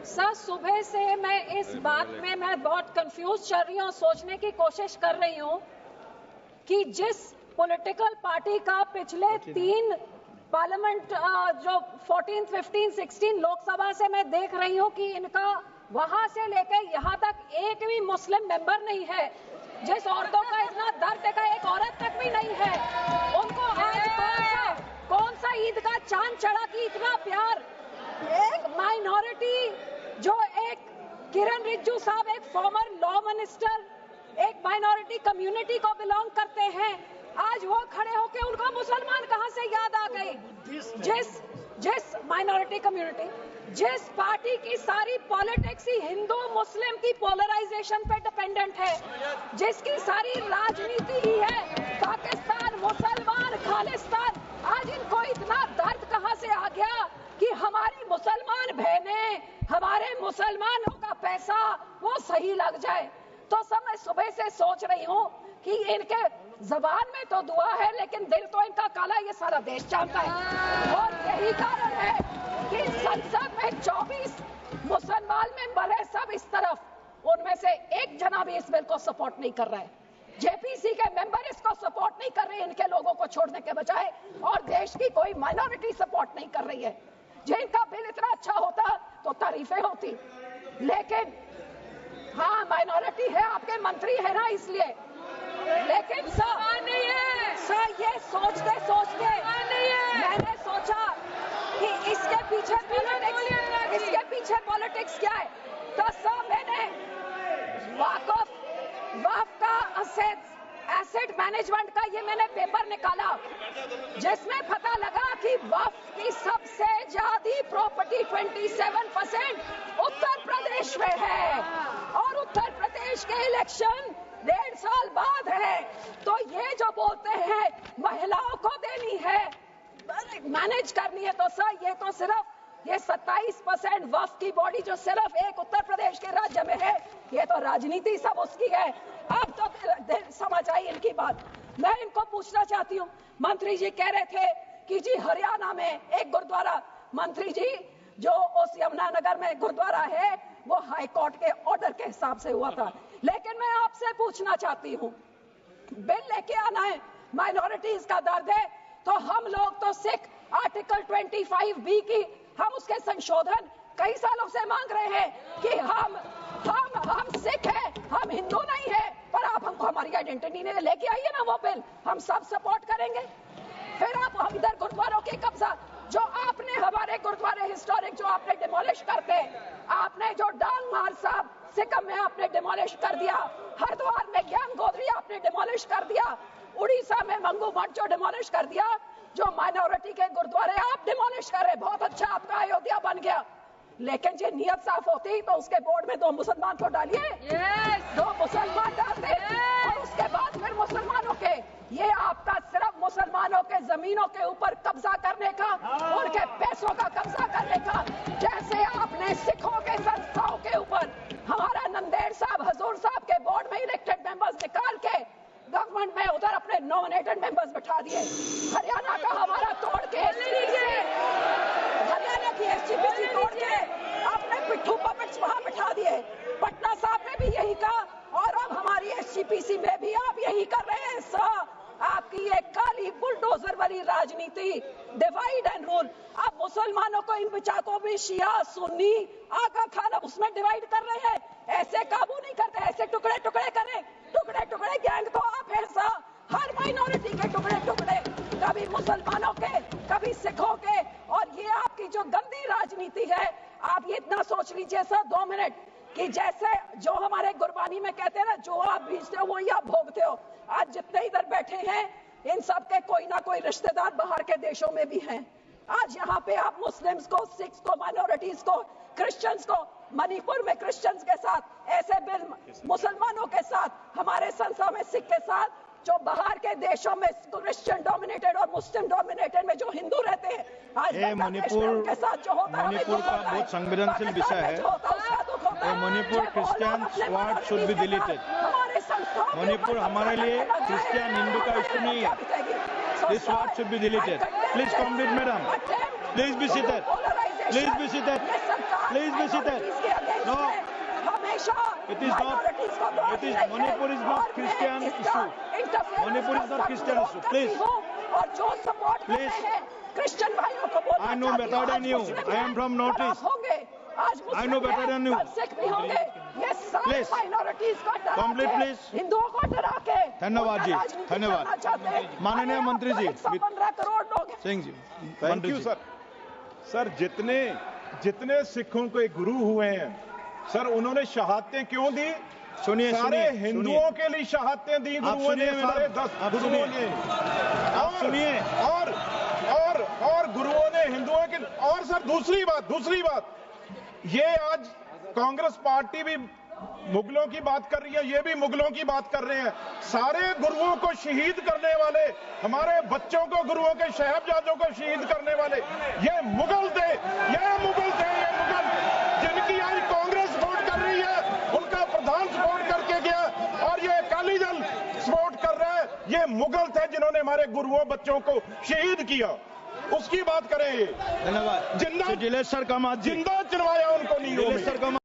Sir, सुबह से मैं इस बात में मैं बहुत कंफ्यूज चल रही हूँ, सोचने की कोशिश कर रही हूँ कि जिस पॉलिटिकल पार्टी का पिछले 3 पार्लियामेंट जो 14, 15, 16 लोकसभा से मैं देख रही हूँ कि इनका वहां से लेकर यहाँ तक एक भी मुस्लिम मेंबर नहीं है। जिस औरतों का इतना दर्द का एक औरत तक भी नहीं है, उनको आज कौन सा ईद का चांद चढ़ा कि इतना प्यार। एक माइनॉरिटी जो एक किरण रिजिजू साहब एक फॉर्मर लॉ मिनिस्टर एक माइनॉरिटी कम्युनिटी को बिलोंग करते हैं, आज वो खड़े होके उनको मुसलमान कहां से याद आ गई। जिस माइनॉरिटी कम्युनिटी, जिस पार्टी की सारी पॉलिटिक्स ही हिंदू मुस्लिम की पोलराइजेशन पे डिपेंडेंट है, जिसकी सारी राजनीति ही है पाकिस्तान मुसलमान खालिस्तान, आज इनको इतना दर्द कहां से आ गया कि हमारी मुसलमान बहनें, हमारे मुसलमानों का पैसा वो सही लग जाए। तो सब मैं सुबह से सोच रही हूँ कि इनके जबान में तो दुआ है लेकिन दिल तो इनका काला, ये सारा देश जानता है। और यही कारण है कि संसद में 24 मुसलमान मेंबर है, सब इस तरफ, उनमें से एक जना भी इस बिल को सपोर्ट नहीं कर रहा है। जेपीसी के मेंबर इसको सपोर्ट नहीं कर रहे, इनके लोगों को छोड़ने के बजाय, और देश की कोई माइनॉरिटी सपोर्ट नहीं कर रही है। जिनका बिल इतना अच्छा होता तो तारीफें होती, लेकिन हाँ माइनॉरिटी है, आपके मंत्री है ना इसलिए, लेकिन सर ये सोचते सोचते मैंने सोचा कि इसके पीछे पॉलिटिक्स क्या है। तो सर मैंने वक्फ का एसेट मैनेजमेंट का ये मैंने पेपर निकाला, जिसमें पता लगा कि वक्फ की सबसे ज्यादा प्रॉपर्टी 27% उत्तर प्रदेश में है, और उत्तर प्रदेश के इलेक्शन 1.5 साल बाद है। तो ये जो बोलते हैं महिलाओं को देनी है, मैनेज करनी है, तो सर ये तो सिर्फ ये 27% वक्फ की बॉडी जो सिर्फ एक उत्तर प्रदेश के राज्य में है, ये तो राजनीति सब उसकी है। अब तो समझ आई इनकी बात। मैं इनको पूछना चाहती हूँ, मंत्री जी कह रहे थे कि जी हरियाणा में एक गुरुद्वारा, मंत्री जी जो उस यमुनानगर में गुरुद्वारा है वो हाई कोर्ट के ऑर्डर के हिसाब से हुआ था, लेकिन मैं आपसे पूछना चाहती हूँ, बिल लेके आना है, माइनॉरिटीज का दर्द है, तो हम लोग तो सिख आर्टिकल 25B की हम उसके संशोधन कई सालों से मांग रहे हैं कि हम सिख हैं, हम हिंदू नहीं है, पर आप हमको हमारी आइडेंटिटी नहीं लेके आइए ना वो बिल, हम सब सपोर्ट करेंगे। फिर आप हम इधर गुरुद्वारों के कब्जा, जो आपने हमारे गुरुद्वारे हिस्टोरिक जो आपने डिमोलिश करते, आपने जो डांग मार साहब सिक्किम में आपने डिमोलिश कर दिया, हरिद्वार में ज्ञान गोदरी आपने डिमोलिश कर दिया, उड़ीसा में मंगू मठ जो डिमोलिश कर दिया, जो माइनॉरिटी के गुरुद्वारे आप डिमोलिश कर रहे, बहुत अच्छा आपका अयोध्या बन गया, लेकिन जो नियत साफ होती तो उसके बोर्ड में 2 मुसलमान को डालिए, 2 मुसलमान डाल दे, और उसके बाद फिर मुसलमानों के, ये आपका सिर्फ मुसलमानों के जमीनों के ऊपर कब्जा करने का, उनके पैसों का कब्जा करने का, जैसे आपने सिखों के संस्थाओं के ऊपर हमारा नंदेड़ साहब हजूर साहब के बोर्ड में इलेक्टेड मेंबर्स निकाल के गवर्नमेंट में उधर अपने नॉमिनेटेड मेंबर्स बिठा दिए, हरियाणा का हमारा तोड़ के, हरियाणा की एसजीपीसी तोड़ के आपने पिट्ठू पपेट्स वहां बिठा दिए, पटना साहब ने भी यही कहा, और अब हमारी एसजीपीसी में भी आप यही कर रहे हैं। सर आपकी ये काली बुलडोजर वाली राजनीति, डिवाइड एंड रूल, आप मुसलमानों को इन बिचाकों भी शिया सुन्नी आका खाना उसमें डिवाइड कर रहे हैं, ऐसे काबू नहीं करते, ऐसे टुकड़े टुकड़े करें, टुकड़े टुकड़े गैंग तो आप हैं सर, हर माइनॉरिटी के टुकड़े टुकड़े, कभी मुसलमानों के कभी सिखों के, और ये आपकी जो गंदी राजनीति है, आप ये इतना सोच लीजिए सर 2 मिनट कि जैसे जो हमारे गुरबानी में कहते हैं ना, जो आप बीजते हो वही आप भोगते हो। आज जितने इधर बैठे हैं इन सब के कोई ना कोई रिश्तेदार बाहर के देशों में भी हैं। आज यहाँ पे आप मुस्लिम्स को, सिख्स को, माइनॉरिटीज को, क्रिश्चियंस को, मणिपुर में क्रिश्चियंस के साथ ऐसे बिल, मुसलमानों के साथ, हमारे संस्था में सिख के साथ, जो बाहर के देशों में क्रिश्चियन डोमिनेटेड और मुस्लिम डोमिनेटेड में जो हिंदू रहते हैं, आज मणिपुर के साथ जो होता है, मणिपुर का बहुत संवेदनशील विषय है। Manipur Christians ward should be deleted. Manipur हमारे लिए क्रिश्चियन हिंदू का इश्यू नहीं है। This ward should be deleted. Please complete madam, please be seated, please be seated. Please be seated. No. हमेशा It is not. It is Manipur is not Christian issue. Manipur is not Christian issue. Please. और जो support Please. करते हैं Christian भाइयों को बोलना I know better than you. I am from Northeast. होंगे आज I know better than you. Sikh भी होंगे ये सारे Please. माइनॉरिटीज को डरा Complete, के, please. हिंदुओं को डरा के धन्यवाद जी, राजनीति धन्यवाद। करना चाहते हैं। माननीय मंत्री जी, 115 करोड़ लोग हैं। सिंह जी, थैंक मंत्री यू जी। सर जितने सिखों के गुरु हुए हैं सर उन्होंने शहादतें क्यों दी? सुनिए सारे सुनिए हिंदुओं के लिए शहादतें दी गुरुओं ने, सुनिए सारे मैडम, 10 आप गुरुओं सुनिए। ने। आप सुनिए। और गुरुओं ने हिंदुओं के। और सर दूसरी बात ये आज कांग्रेस पार्टी भी मुगलों की बात कर रही है, ये भी मुगलों की बात कर रहे हैं। सारे गुरुओं को शहीद करने वाले, हमारे बच्चों को, गुरुओं के साहिबजादों को शहीद करने वाले ये मुगल थे, जिनकी आज कांग्रेस सपोर्ट कर रही है, उनका प्रधान सपोर्ट करके गया और ये अकाली दल सपोर्ट कर रहा है। ये मुगल थे जिन्होंने हमारे गुरुओं बच्चों को शहीद किया, उसकी बात करें। धन्यवाद। जिंदा जिलेश्वर कामात जी। जिंदा चलवाया उनको नींव में। जिलेश्वर कामात